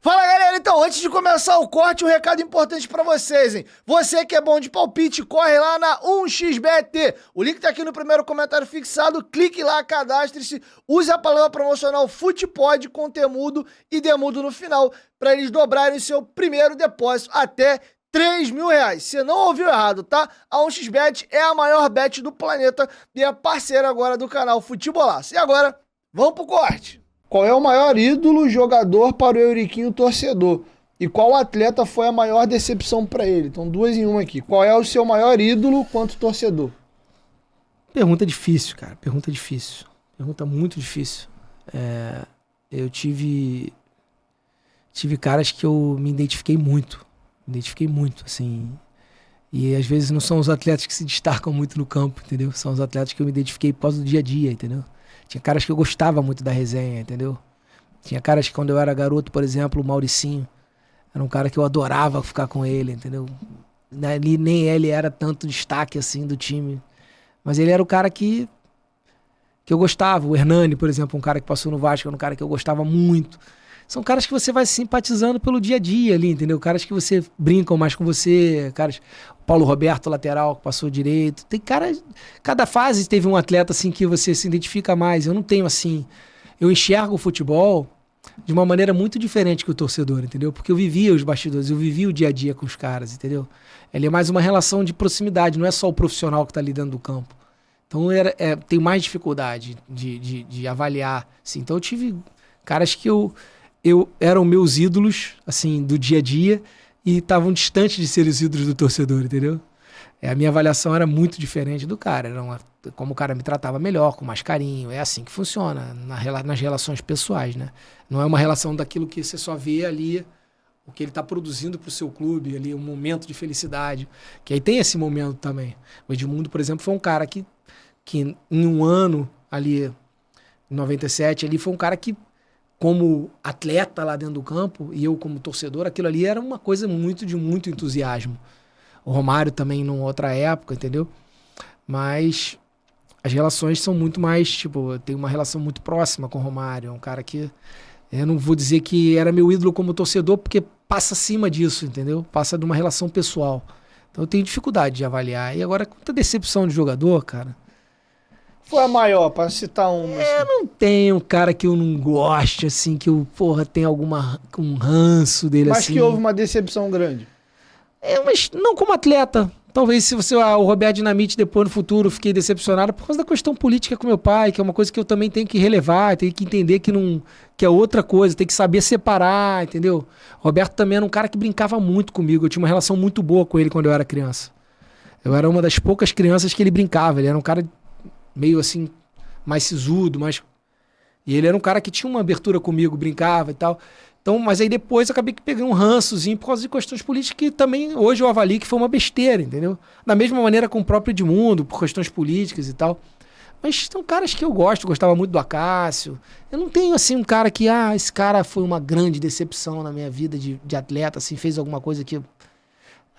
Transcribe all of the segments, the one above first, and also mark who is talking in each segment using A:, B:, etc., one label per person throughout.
A: Fala, galera, então, antes de começar o corte, um recado importante pra vocês, hein? Você que é bom de palpite, corre lá na 1xBet. O link tá aqui no primeiro comentário fixado, clique lá, cadastre-se, use a palavra promocional FUTEPOD com temudo e demudo no final, pra eles dobrarem o seu primeiro depósito até R$3.000. Você não ouviu errado, tá? A 1xBet é a maior bet do planeta e é parceira agora do canal Futebolaço. E agora, vamos pro corte. Qual é o maior ídolo jogador para o Euriquinho torcedor? E qual atleta foi a maior decepção para ele? Então, duas em uma aqui. Qual é o seu maior ídolo quanto torcedor?
B: Pergunta difícil, cara. Pergunta difícil. Pergunta muito difícil. Eu tive caras que eu me identifiquei muito. Me identifiquei muito, assim. E às vezes não são os atletas que se destacam muito no campo, entendeu? São os atletas que eu me identifiquei por causa do dia a dia, entendeu? Tinha caras que eu gostava muito da resenha, entendeu? Tinha caras que quando eu era garoto, por exemplo, o Mauricinho, era um cara que eu adorava ficar com ele, entendeu? Nem ele era tanto destaque assim do time, mas ele era o cara que eu gostava. O Hernani, por exemplo, um cara que passou no Vasco, era um cara que eu gostava muito. São caras que você vai simpatizando pelo dia a dia ali, entendeu? Caras que você brincam mais com você, caras... Paulo Roberto, lateral, que passou direito. Tem cara... Cada fase teve um atleta, assim, que você se identifica mais. Eu não tenho, assim... Eu enxergo o futebol de uma maneira muito diferente que o torcedor, entendeu? Porque eu vivia os bastidores, eu vivia o dia a dia com os caras, entendeu? Ele é mais uma relação de proximidade, não é só o profissional que tá ali dentro do campo. Então, tem mais dificuldade de avaliar, assim. Então, eu tive caras que eram meus ídolos, assim, do dia a dia, e estavam distantes de ser os ídolos do torcedor, entendeu? A minha avaliação era muito diferente do cara. Como o cara me tratava melhor, com mais carinho. É assim que funciona nas relações pessoais, né? Não é uma relação daquilo que você só vê ali, o que ele está produzindo para o seu clube, ali, um momento de felicidade. Que aí tem esse momento também. O Edmundo, por exemplo, foi um cara que em um ano ali, em 97, ali, foi um cara que, como atleta lá dentro do campo, e eu como torcedor, aquilo ali era uma coisa de muito entusiasmo. O Romário também numa outra época, entendeu? Mas as relações são muito mais, tipo, eu tenho uma relação muito próxima com o Romário, é um cara que, eu não vou dizer que era meu ídolo como torcedor, porque passa acima disso, entendeu? Passa de uma relação pessoal. Então eu tenho dificuldade de avaliar. E agora, quanta decepção de jogador, cara.
A: Foi a maior, para citar uma.
B: Eu não tenho um cara que eu não goste, assim, que eu, tem um ranço dele,
A: Mas
B: assim.
A: que houve uma decepção grande.
B: Mas não como atleta. Talvez se você, o Roberto Dinamite, depois no futuro, fiquei decepcionado por causa da questão política com meu pai, que é uma coisa que eu também tenho que relevar, tenho que entender que é outra coisa, tem que saber separar, entendeu? O Roberto também era um cara que brincava muito comigo, eu tinha uma relação muito boa com ele quando eu era criança. Eu era uma das poucas crianças que ele brincava, ele era um cara meio assim, mais sisudo, e ele era um cara que tinha uma abertura comigo, brincava e tal. Então, mas aí depois eu acabei que peguei um rançozinho por causa de questões políticas que também hoje eu avalio que foi uma besteira, entendeu? Da mesma maneira com o próprio Edmundo, por questões políticas e tal. Mas são caras que eu gostava muito do Acácio. Eu não tenho assim um cara que, esse cara foi uma grande decepção na minha vida de atleta, assim, fez alguma coisa que...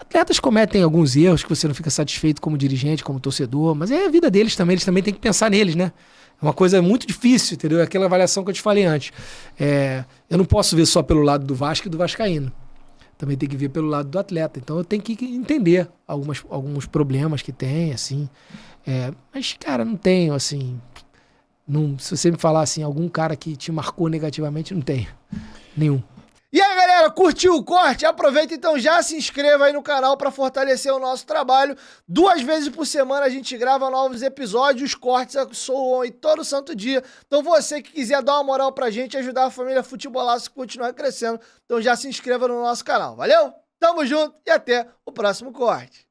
B: Atletas cometem alguns erros que você não fica satisfeito como dirigente, como torcedor, mas é a vida deles também, eles também têm que pensar neles, né? É uma coisa muito difícil, entendeu? É aquela avaliação que eu te falei antes. Eu não posso ver só pelo lado do Vasco e do vascaíno. Também tem que ver pelo lado do atleta. Então eu tenho que entender alguns problemas que tem, assim. Mas, cara, não tenho, assim... se você me falar, assim, algum cara que te marcou negativamente, não tenho. Nenhum.
A: E aí, galera, curtiu o corte? Aproveita então, já se inscreva aí no canal para fortalecer o nosso trabalho. 2 vezes por semana a gente grava novos episódios, os cortes soam aí todo santo dia. Então você que quiser dar uma moral pra gente, ajudar a família Futebolaço a continuar crescendo, então já se inscreva no nosso canal. Valeu? Tamo junto e até o próximo corte.